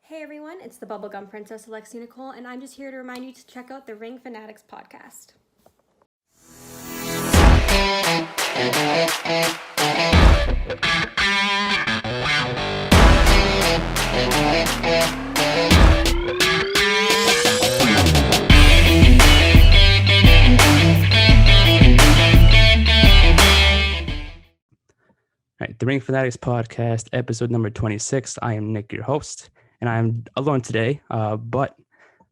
Hey everyone, it's the Bubblegum Princess Alexia Nicole, and I'm just here to remind you to check out the Ring Fanatics Podcast. All right, the Ring Fanatics Podcast, episode number 26. I am Nick, your host, and I'm alone today, but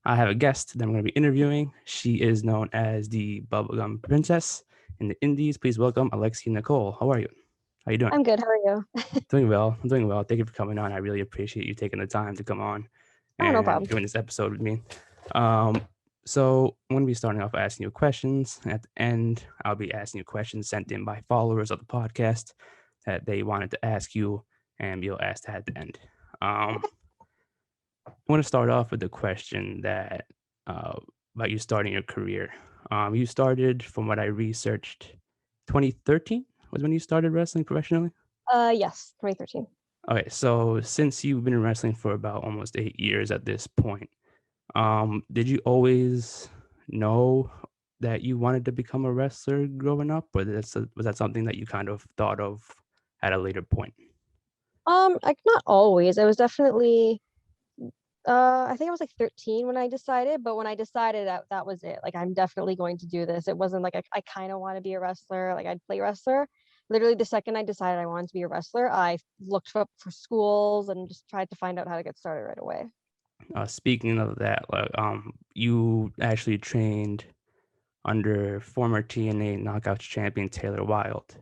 I have a guest that I'm going to be interviewing. She is known as the Bubblegum Princess in the Indies. Please welcome Alexia Nicole. How are you? How you doing? I'm good. How are you? Doing well. I'm doing well. Thank you for coming on. I really appreciate you taking the time to come on Oh, no and problem. doing this episode with me. So I'm going to be starting off asking you questions. At the end, I'll be asking you questions sent in by followers of the podcast that they wanted to ask you, and you'll ask that at the end. I want to start off with the question that about you starting your career. You started, from what I researched, 2013 was when you started wrestling professionally. Yes, 2013. Okay, so since you've been in wrestling for about almost 8 years at this point, did you always know that you wanted to become a wrestler growing up, or was that something that you kind of thought of at a later point? Like not always. I was definitely I think I was like 13 when I decided, but when I decided that was it. Like I'm definitely going to do this. It wasn't like I kind of want to be a wrestler, like I'd play wrestler. Literally the second I decided I wanted to be a wrestler, I looked up for schools and just tried to find out how to get started right away. Speaking of that, you actually trained under former TNA Knockouts champion Taylor Wilde.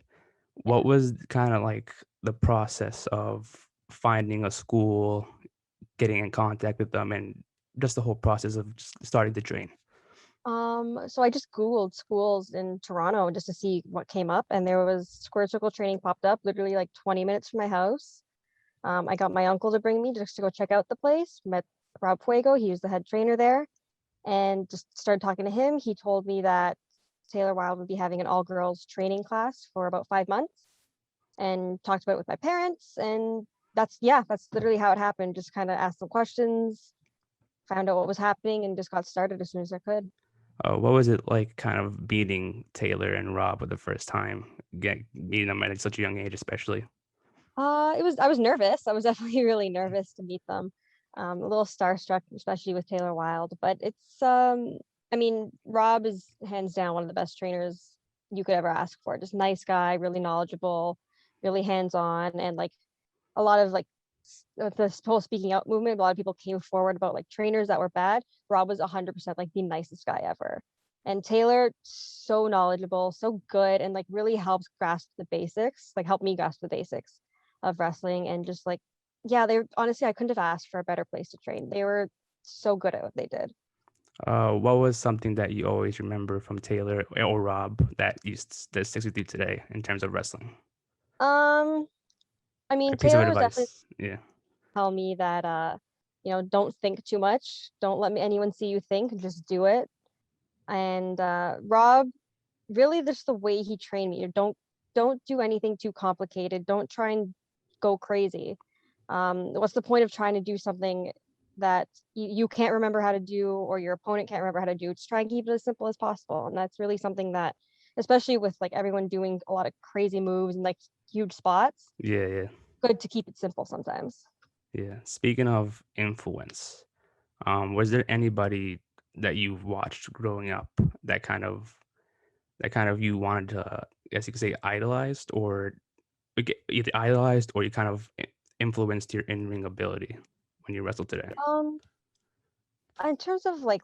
What was kind of like the process of finding a school, getting in contact with them, and just the whole process of just starting to train? So I just Googled schools in Toronto just to see what came up, and there was Square Circle Training popped up literally like 20 minutes from my house. I got my uncle to bring me just to go check out the place. Met Rob Fuego, he was the head trainer there, and just started talking to him. He told me that Taylor Wilde would be having an all-girls training class for about 5 months, and talked about it with my parents. And that's literally how it happened. Just kind of asked some questions, found out what was happening, and just got started as soon as I could. What was it like kind of meeting Taylor and Rob for the first time, meeting them at such a young age, especially? I was nervous. I was definitely really nervous to meet them. A little starstruck, especially with Taylor Wilde. But it's I mean, Rob is hands down one of the best trainers you could ever ask for. Just nice guy, really knowledgeable, really hands-on, and like a lot of like the whole speaking out movement, a lot of people came forward about like trainers that were bad. Rob was 100% like the nicest guy ever. And Taylor, so knowledgeable, so good, and like really helps grasp the basics, like help me grasp the basics of wrestling. And just like, yeah, they honestly, I couldn't have asked for a better place to train. They were so good at what they did. What was something that you always remember from Taylor or Rob that sticks with you today in terms of wrestling? Um, I A mean, piece of Taylor was definitely advice. Yeah. tell me that don't think too much. Don't let anyone see you think, just do it. And Rob, really just the way he trained me. Don't do anything too complicated. Don't try and go crazy. What's the point of trying to do something that you can't remember how to do, or your opponent can't remember how to do? Just try and keep it as simple as possible. And that's really something that, especially with like everyone doing a lot of crazy moves and like huge spots, Yeah, yeah. good to keep it simple sometimes. Yeah. Speaking of influence, was there anybody that you've watched growing up that kind of you wanted to, I guess you could say, idolized, or either idolized or you kind of influenced your in-ring ability when you wrestle today? Um, in terms of like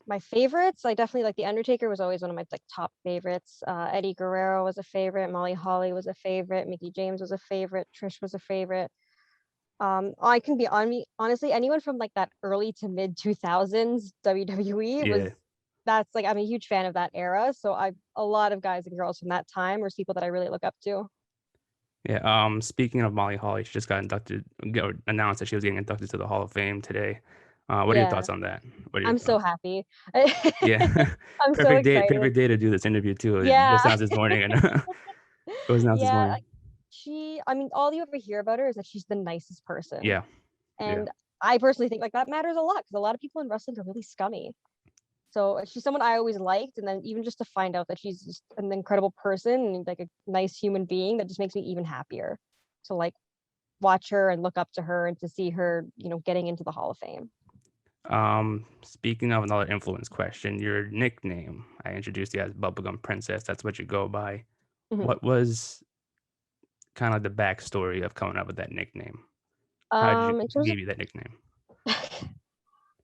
my favorites, I definitely like The Undertaker was always one of my like top favorites. Eddie Guerrero was a favorite, Molly Holly was a favorite, Mickey James was a favorite, Trish was a favorite. I can be on me honestly, anyone from like that early to mid 2000s WWE was, Yeah. that's like I'm a huge fan of that era. So I a lot of guys and girls from that time were people that I really look up to. Yeah. Speaking of Molly Holly, she just got announced that she was getting inducted to the Hall of Fame today. What are your Yeah, thoughts on that? What are your I'm so thoughts? happy. Yeah. I'm so Perfect day. excited. Perfect day to do this interview too. It just Yeah. announced this morning, and it was announced this Yeah, morning. like I mean, all you ever hear about her is that she's the nicest person. Yeah. Yeah. And I personally think like that matters a lot because a lot of people in wrestling are really scummy. So she's someone I always liked, and then even just to find out that she's just an incredible person and like a nice human being, that just makes me even happier to like watch her and look up to her and to see her, getting into the Hall of Fame. Speaking of another influence question, your nickname, I introduced you as Bubblegum Princess. That's what you go by. Mhm. What was kind of the backstory of coming up with that nickname? How did In you terms give you that nickname? of,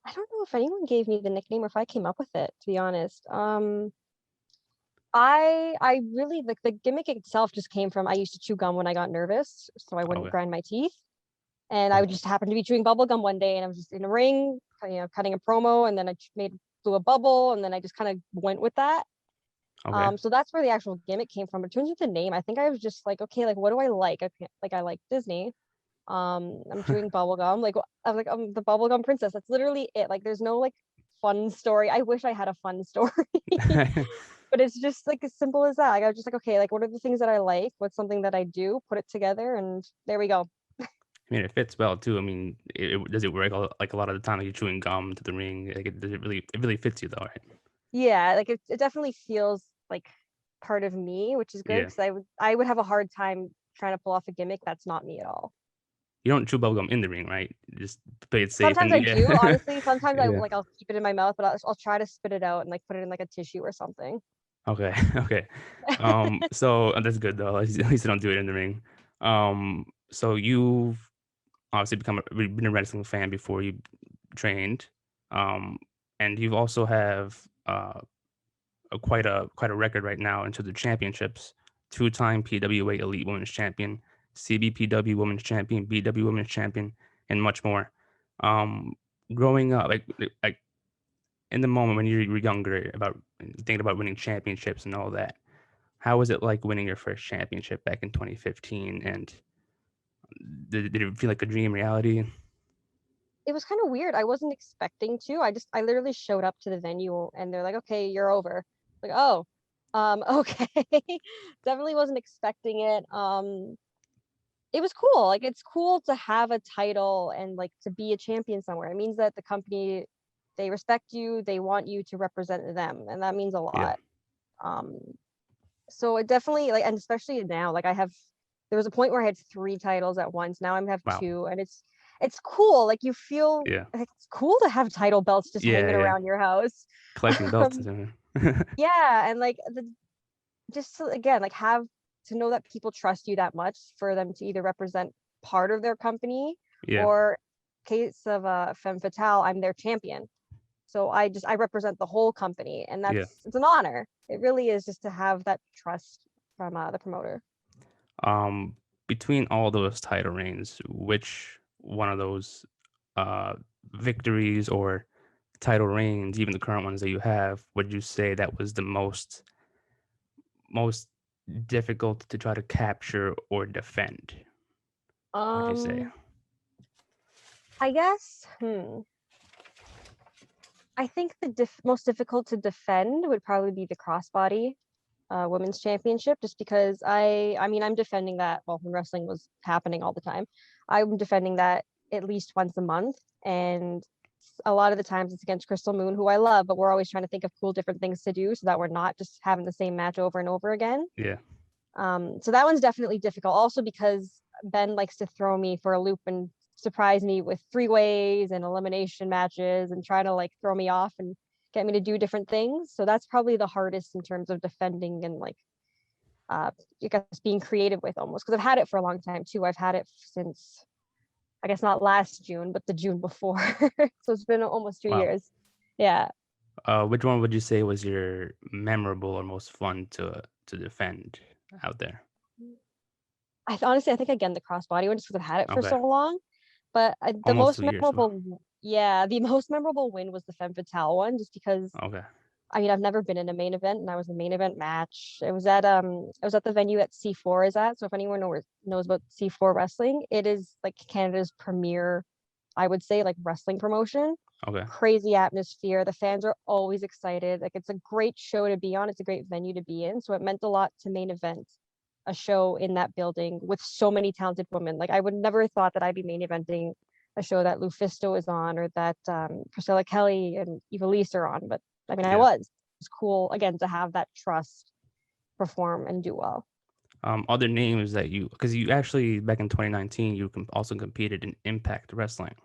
I don't know if anyone gave me the nickname or if I came up with it, to be honest. I really like the gimmick itself just came from I used to chew gum when I got nervous, so I wouldn't Okay. grind my teeth. And I would just happen to be chewing bubble gum one day, and I was just in a ring, cutting a promo, and then I blew a bubble, and then I just kind of went with that. Okay. So that's where the actual gimmick came from. In terms of the name, I think I was just like, okay, like what do I like? I like Disney. I'm chewing bubble gum. Like I was like, I'm the Bubblegum Princess. That's literally it. Like there's no like fun story. I wish I had a fun story. But it's just like as simple as that. Like I was just like, okay, like what are the things that I like? What's something that I do? Put it together, and there we go. I mean, it fits well too. I mean, does it work like a lot of the time? Like you're chewing gum to the ring. Like, does it really fits you though, right? Yeah, like it definitely feels like part of me, which is good Yeah. because I would have a hard time trying to pull off a gimmick that's not me at all. You don't chew bubblegum in the ring, right? Just play it safe Sometimes and I do, yeah. honestly. Sometimes Yeah. I'll keep it in my mouth, but I'll try to spit it out and like put it in like a tissue or something. Okay. Okay. So that's good though. At least you don't do it in the ring. So you've obviously been a wrestling fan before you trained. And you've also have quite a record right now into the championships. 2-time PWA Elite Women's Champion, CBPW Women's Champion, BW Women's Champion, and much more. Um, Growing up, like in the moment when you were younger, about thinking about winning championships and all that, how was it like winning your first championship back in 2015? And did it feel like a dream reality? It was kind of weird. I wasn't expecting to. I literally showed up to the venue and they're like, okay, you're over. Like, oh, okay. Definitely wasn't expecting it. It was cool. Like it's cool to have a title and like to be a champion somewhere. It means that the company, they respect you, they want you to represent them, and that means a Yeah. lot. Um, so it definitely like, and especially now, like there was a point where I had 3 titles at once. Now I have Wow. 2, and it's cool. Like you feel Yeah. like it's cool to have title belts just Yeah. hanging Yeah. around your house. Collecting belts. Yeah, and like just to, again, like have to know that people trust you that much for them to either represent part of their company Yeah. or case of femme fatale, I'm their champion. So I represent the whole company, and Yeah. it's an honor. It really is, just to have that trust from the promoter. Between all those title reigns, which one of those victories or title reigns, even the current ones that you have, would you say that was the most difficult to try to capture or defend? What would you say? I guess I think the most difficult to defend would probably be the crossbody women's championship, just because I mean I'm defending that, well, when wrestling was happening all the time, I'm defending that at least once a month, and a lot of the times it's against Crystal Moon, who I love, but we're always trying to think of cool different things to do so that we're not just having the same match over and over again. Yeah. So that one's definitely difficult, also because Ben likes to throw me for a loop and surprise me with 3-ways and elimination matches and try to like throw me off and get me to do different things. So that's probably the hardest in terms of defending and like I guess being creative with, almost, because I've had it for a long time too. I've had it since, I guess, not last June, but the June before. So it's been almost 2 Wow. years. Yeah. Which one would you say was your memorable or most fun to defend out there? Honestly, I think again the crossbody one, just because I've had it for Okay. so long. But the Almost most 2 years. memorable, yeah, the most memorable win was the femme fatale one, just because Okay. I mean I've never been in a main event, and I was the main event match. It was at the venue that C4 is at. So if anyone knows about C4 wrestling, it is like Canada's premier, I would say, like wrestling promotion. Okay. Crazy atmosphere. The fans are always excited. Like it's a great show to be on. It's a great venue to be in. So it meant a lot to main event a show in that building with so many talented women. Like I would never have thought that I'd be main eventing a show that Lufisto is on, or that Priscilla Kelly and Evilise are on. But I mean, Yeah. it's cool again to have that trust, perform and do well. Other names that because you actually back in 2019 you also competed in Impact Wrestling.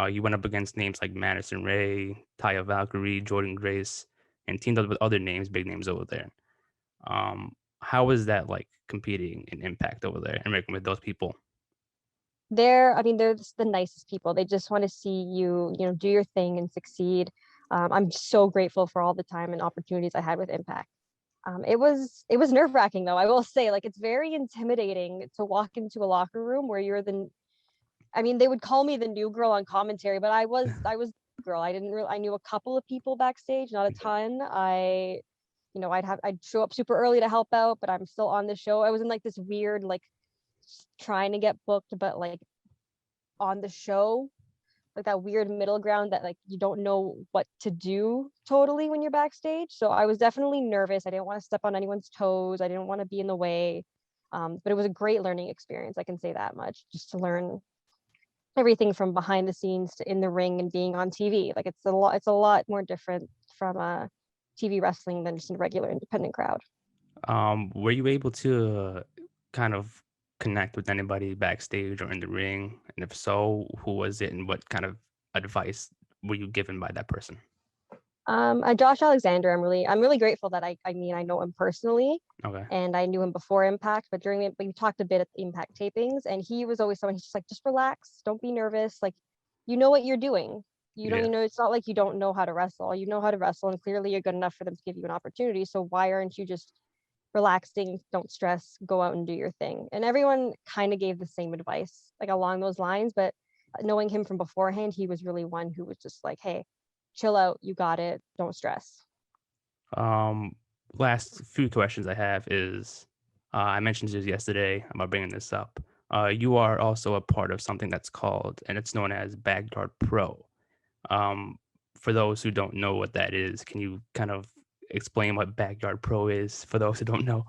You went up against names like Madison Ray, Taya Valkyrie, Jordan Grace, and teamed up with other names, big names over there. How was that like competing in Impact over there and working with those people? They're just the nicest people. They just want to see you, do your thing and succeed. I'm so grateful for all the time and opportunities I had with Impact. It was nerve-wracking though. I will say, like, it's very intimidating to walk into a locker room where you're they would call me the new girl on commentary, but I was the girl. I knew a couple of people backstage, not a ton. I'd show up super early to help out, but I'm still on the show. I was in like this weird, like, trying to get booked, but like on the show, like that weird middle ground that like you don't know what to do totally when you're backstage. So I was definitely nervous. I didn't want to step on anyone's toes. I didn't want to be in the way. But it was a great learning experience. I can say that much, just to learn everything from behind the scenes to in the ring and being on TV. Like it's a lot more different from TV wrestling than just a regular independent crowd. Were you able to kind of connect with anybody backstage or in the ring? And if so, who was it and what kind of advice were you given by that person? Josh Alexander, I'm really grateful that I know him personally. Okay. And I knew him before Impact, but we talked a bit at the Impact tapings, and he was always someone, he's just like, just relax, don't be nervous, like, you know what you're doing. It's not like you don't know how to wrestle. You know how to wrestle, and clearly you're good enough for them to give you an opportunity. So why aren't you just relaxing? Don't stress, go out and do your thing. And everyone kind of gave the same advice, like along those lines. But knowing him from beforehand, he was really one who was just like, hey, chill out, you got it, don't stress. Last few questions I have is, I mentioned this yesterday about bringing this up. You are also a part of something that's called, and it's known as Backyard Pro. For those who don't know what that is, can you kind of explain what Backyard Pro is for those who don't know?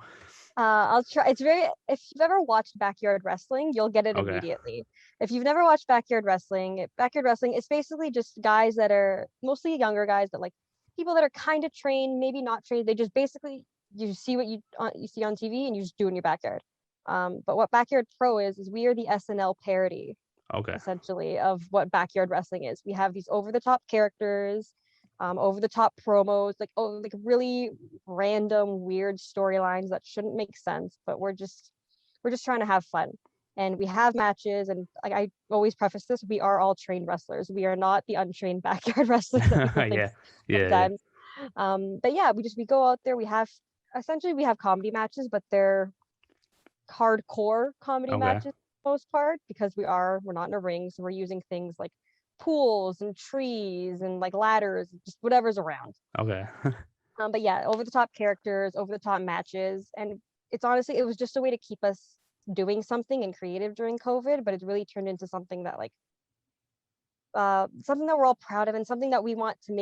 I'll try. If you've ever watched Backyard Wrestling, you'll get it immediately. If you've never watched Backyard Wrestling is basically just guys that are mostly younger guys, that like people that are kind of trained, maybe not trained. They just basically, you see what you see on TV and you just do in your backyard. But what Backyard Pro is we are the SNL parody, essentially, of what Backyard Wrestling is. We have these over-the-top characters, over-the-top promos, like really random, weird storylines that shouldn't make sense, but we're just trying to have fun. And we have matches, and like I always preface this, we are all trained wrestlers. We are not the untrained backyard wrestlers that people think sometimes. But yeah, we go out there. We have comedy matches, but they're hardcore comedy matches for the most part, because we're not in a ring, so we're using things like pools and trees and like ladders, just whatever's around. But yeah, over the top characters, over the top matches, and it was just a way to keep us doing something and creative during COVID, but it really turned into something that like something that we're all proud of, and something that we want to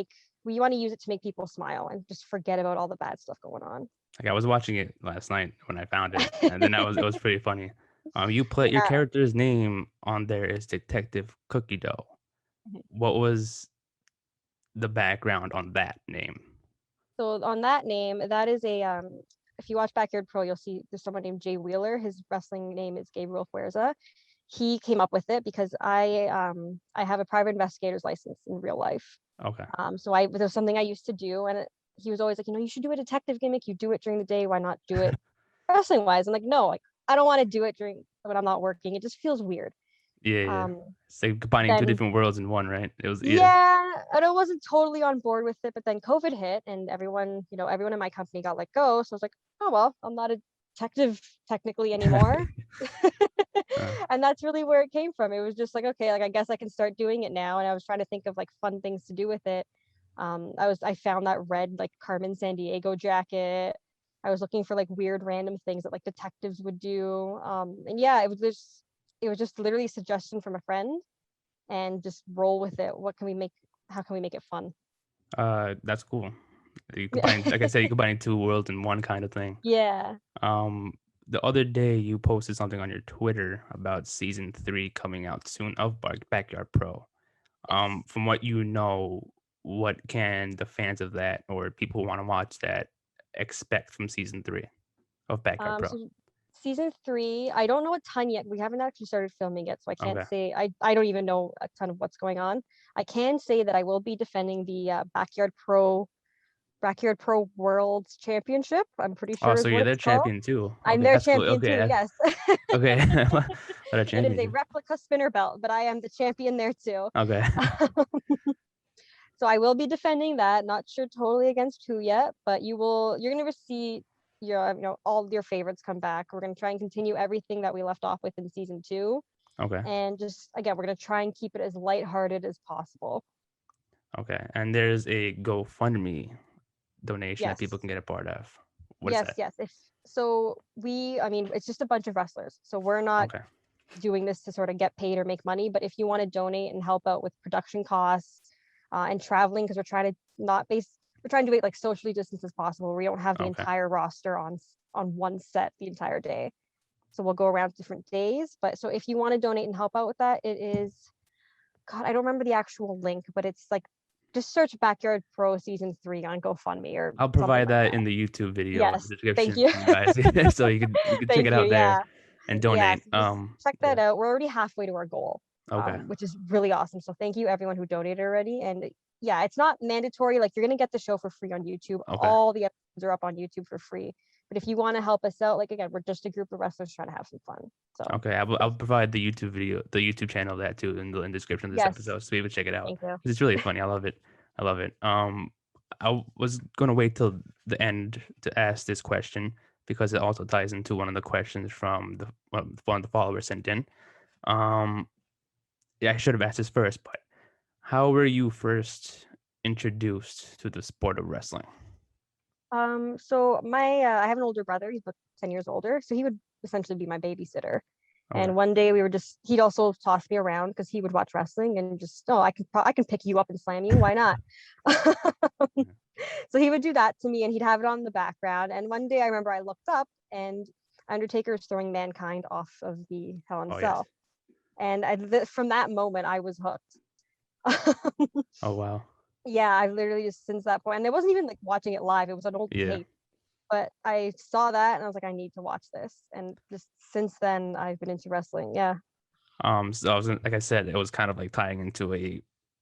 use it to make people smile and just forget about all the bad stuff going on. Like, I was watching it last night when I found it, and then it was pretty funny. You put your character's name on there is Detective Cookie Dough. What was the background on that name? So on that name, that is if you watch Backyard Pro, you'll see there's someone named Jay Wheeler. His wrestling name is Gabriel Fuerza. He came up with it because I have a private investigator's license in real life. So there's something I used to do, and he was always like, you should do a detective gimmick. You do it during the day. Why not do it wrestling wise? I'm like, no, like I don't want to do it when I'm not working. It just feels weird. It's like combining two different worlds in one, right? It was and I wasn't totally on board with it, but then COVID hit, and everyone in my company got let go. So I was like, oh well, I'm not a detective technically anymore. And that's really where it came from. It was just like, okay, like I guess I can start doing it now. And I was trying to think of like fun things to do with it. I found that red like Carmen Sandiego jacket. I was looking for like weird random things that like detectives would do. And yeah, it was just literally a suggestion from a friend, and just roll with it. How can we make it fun? That's cool. You combine, like I said, you're combining two worlds in one kind of thing. Yeah. the other day you posted something on your Twitter about season 3 coming out soon of Backyard Pro. Yes. From what you know, what can the fans of that or people who want to watch that expect from season 3 of Backyard Pro? So season 3, I don't know a ton yet. We haven't actually started filming yet, so I can't Okay. say. I don't even know a ton of what's going on. I can say that I will be defending the Backyard Pro World Championship. I'm pretty Oh, sure so is you're what their it's called. champion too. I'm Okay, their that's cool. champion Okay, too. Yes. okay. What a It is a champion. replica spinner belt, but I am the champion there too. Okay. So I will be defending that. Not sure totally against who yet, but you're gonna see your all your favorites come back. We're gonna try and continue everything that we left off with in season 2. Okay. And just again, we're gonna try and keep it as lighthearted as possible. Okay. And there's a GoFundMe donation that Yes. people can get a part of. What is Yes, that? yes. I mean, it's just a bunch of wrestlers. So we're not Okay. doing this to sort of get paid or make money, but if you want to donate and help out with production costs and traveling, because we're trying to do it like socially distanced as possible. We don't have the Okay. entire roster on one set the entire day. So we'll go around different days. But so if you want to donate and help out with that, it is, God, I don't remember the actual link, but it's like, just search Backyard Pro season 3 on GoFundMe or I'll something provide like that in the YouTube video in Yes, the thank description you. for you guys. So you can check Thank it you. out there Yeah. and Yeah. donate. So just check that Yeah. out. We're already halfway to our goal, Okay. which is really awesome. So thank you everyone who donated already. And yeah, it's not mandatory. Like you're gonna get the show for free on YouTube. Okay. All the episodes are up on YouTube for free. But if you want to help us out, like again, we're just a group of wrestlers trying to have some fun. So Okay. I'll provide the YouTube video, the YouTube channel of that too in the description of this yes, episode, so people check it out. thank you. It's really funny. I love it. I love it. I was gonna wait till the end to ask this question because it also ties into one of the questions from one of the followers sent in. Yeah, I should have asked this first, but how were you first introduced to the sport of wrestling? So my I have an older brother. He's about 10 years older, so he would essentially be my babysitter. Okay. And one day he'd also toss me around because he would watch wrestling and just, oh, I can pick you up and slam you. Why not? So he would do that to me and he'd have it on the background. And one day I remember I looked up and Undertaker is throwing Mankind off of the Hell in a Oh, Cell. yes. And from that moment, I was hooked. Oh, wow. Yeah, I've literally just since that point, and it wasn't even like watching it live, it was an old Yeah. tape. But I saw that and I was like, I need to watch this. And just since then, I've been into wrestling. Yeah. So like I said, it was kind of like tying into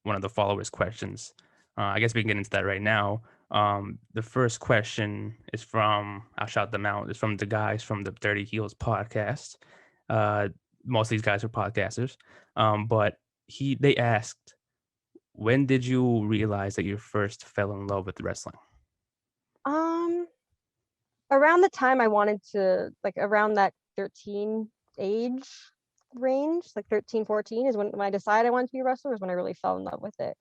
one of the followers' questions. I guess we can get into that right now. The first question is from, I'll shout them out. It's from the guys from the Dirty Heels podcast. Most of these guys are podcasters. But they asked, when did you realize that you first fell in love with wrestling? Around the time I wanted to, like around that 13 age range, like 13, 14 is when I decided I wanted to be a wrestler, is when I really fell in love with it.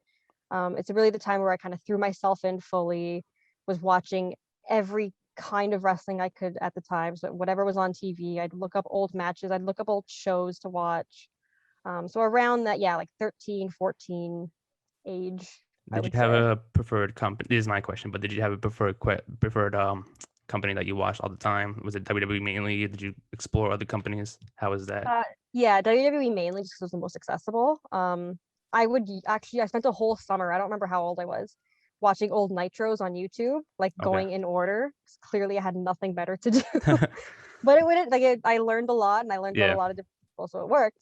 It's really the time where I kind of threw myself in fully, was watching every kind of wrestling I could at the time. So whatever was on TV, I'd look up old matches, I'd look up old shows to watch. So around that, yeah, like 13, 14 age. Did you have a preferred company? This is my question, but did you have a preferred company that you watched all the time? Was it WWE mainly? Did you explore other companies? How was that? Yeah, WWE mainly just because it was the most accessible. I spent a whole summer, I don't remember how old I was, watching old nitros on YouTube, like going in order. Clearly I had nothing better to do. But it wouldn't I learned a lot and I learned about a lot of different people, so it worked.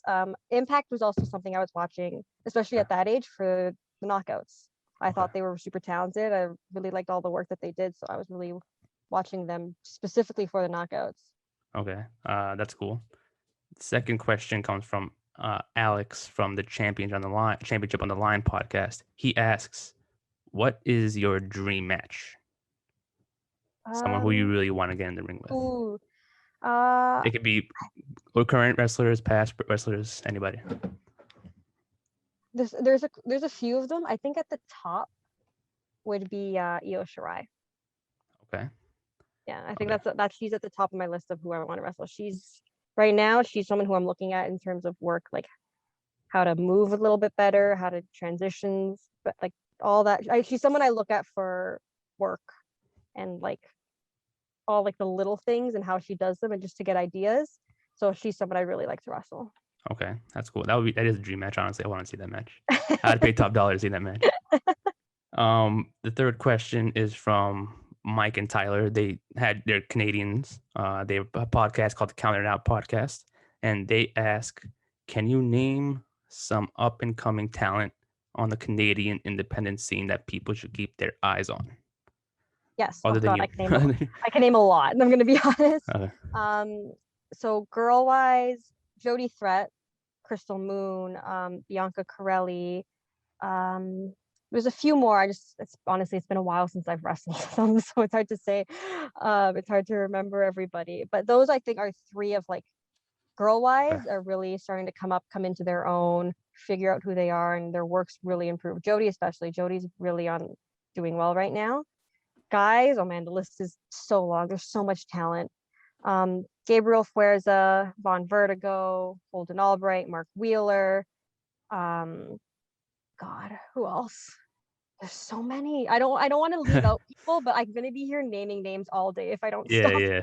Impact was also something I was watching, especially at that age, for the knockouts. I thought they were super talented. I really liked all the work that they did, so I was really watching them specifically for the knockouts. Okay, that's cool. The second question comes from Alex from the Championship on the Line podcast. He asks, "What is your dream match? Someone who you really want to get in the ring with." It could be current wrestlers, past wrestlers, anybody. There's a few of them. I think at the top would be Io Shirai. Okay. Yeah, I think that's she's at the top of my list of who I want to wrestle. Right now she's someone who I'm looking at in terms of work, like how to move a little bit better, how to transitions, but like all that. She's someone I look at for work and like all like the little things and how she does them and just to get ideas. So she's someone I really like to wrestle. Okay, that's cool. That is a dream match. Honestly, I want to see that match. I'd pay top dollar to see that match. The third question is from Mike and Tyler. They're Canadians. They have a podcast called the Counter It Out Podcast, and they ask, can you name some up and coming talent on the Canadian independent scene that people should keep their eyes on? Yes. Other than you. I can name a lot, and I'm going to be honest. Okay. So girl wise, Jody Threat, Crystal Moon, Bianca Corelli. There's a few more. It's been a while since I've wrestled them, so it's hard to say. It's hard to remember everybody, but those I think are three of like girl wise are really starting to come into their own, figure out who they are, and their work's really improved. Jody especially. Jody's really doing well right now. Guys, oh man, the list is so long. There's so much talent. Gabriel Fuerza, Von Vertigo, Holden Albright, Mark Wheeler. God, who else? There's so many. I don't want to leave out people, but I'm gonna be here naming names all day if I don't stop. Yeah.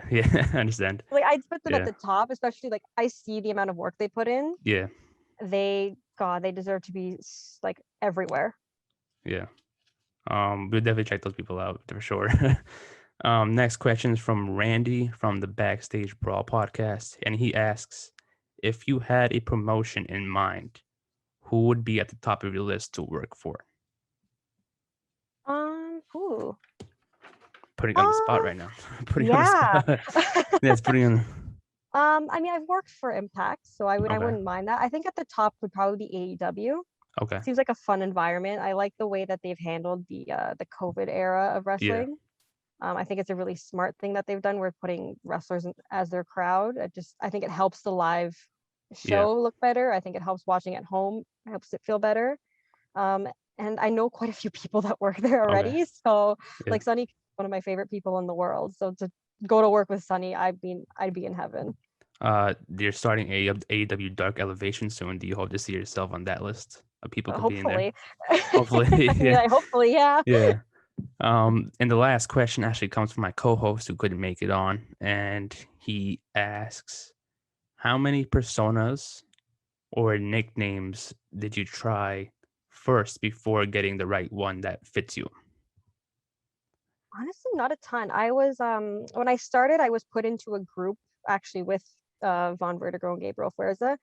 I understand. Like I'd put them at the top, especially like I see the amount of work they put in. Yeah. They deserve to be like everywhere. Yeah. We'll definitely check those people out for sure. Next question is from Randy from the Backstage Brawl podcast, and he asks, if you had a promotion in mind, who would be at the top of your list to work for? Who? Putting on the spot right now. Putting on the spot. That's putting on. I mean, I've worked for Impact, so I wouldn't mind that. I think at the top would probably be AEW. Okay. Seems like a fun environment. I like the way that they've handled the COVID era of wrestling. Yeah. I think it's a really smart thing that they've done. We're putting wrestlers as their crowd. I think it helps the live show look better. I think it helps watching at home. It helps it feel better. And I know quite a few people that work there already. Okay. So like Sunny, one of my favorite people in the world. So to go to work with Sunny, I'd be in heaven. You're starting AEW Dark Elevation soon. Do you hope to see yourself on that list of people being there? Hopefully. Yeah. Hopefully, yeah. Yeah. And the last question actually comes from my co-host who couldn't make it on, and he asks, how many personas or nicknames did you try first before getting the right one that fits you? Honestly, not a ton. I was when I started, I was put into a group actually with Von Vertigo and Gabriel Fuerza,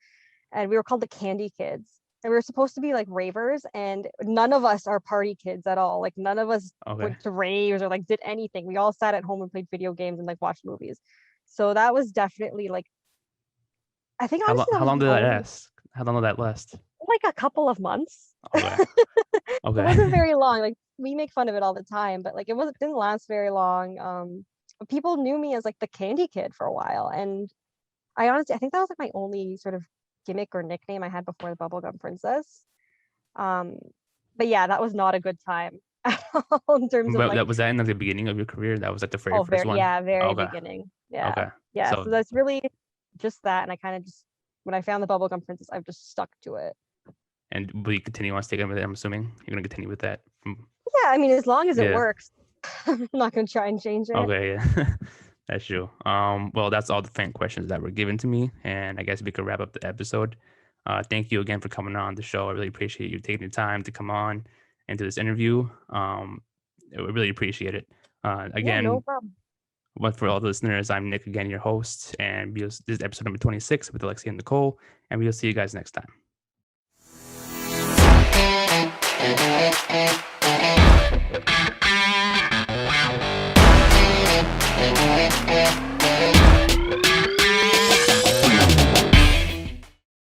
and we were called the Candy Kids. And we were supposed to be like ravers, and none of us are party kids at all. Like none of us went to raves or like did anything. We all sat at home and played video games and like watched movies. So that was definitely like, I think honestly, how long did that last? How long did that last? Like a couple of months. Okay. It wasn't very long. Like we make fun of it all the time, but like didn't last very long. People knew me as like the Candy Kid for a while, and I think that was like my only sort of gimmick or nickname I had before the Bubblegum Princess. But yeah, that was not a good time at all in terms of like, was that in the beginning of your career? That was like the first one? Yeah, very beginning. Yeah. Okay. Yeah. So that's really just that. And I kind of just, when I found the Bubblegum Princess, I've just stuck to it. And will you continue on sticking with it? I'm assuming you're going to continue with that. Yeah. I mean, as long as it works, I'm not going to try and change it. Okay. Yeah. That's true. Well, that's all the fan questions that were given to me, and I guess we could wrap up the episode. Thank you again for coming on the show. I really appreciate you taking the time to come on and do this interview. I really appreciate it. Again, no problem. But for all the listeners, I'm Nick again, your host, and this is episode number 26 with Alexia Nicole, and we'll see you guys next time.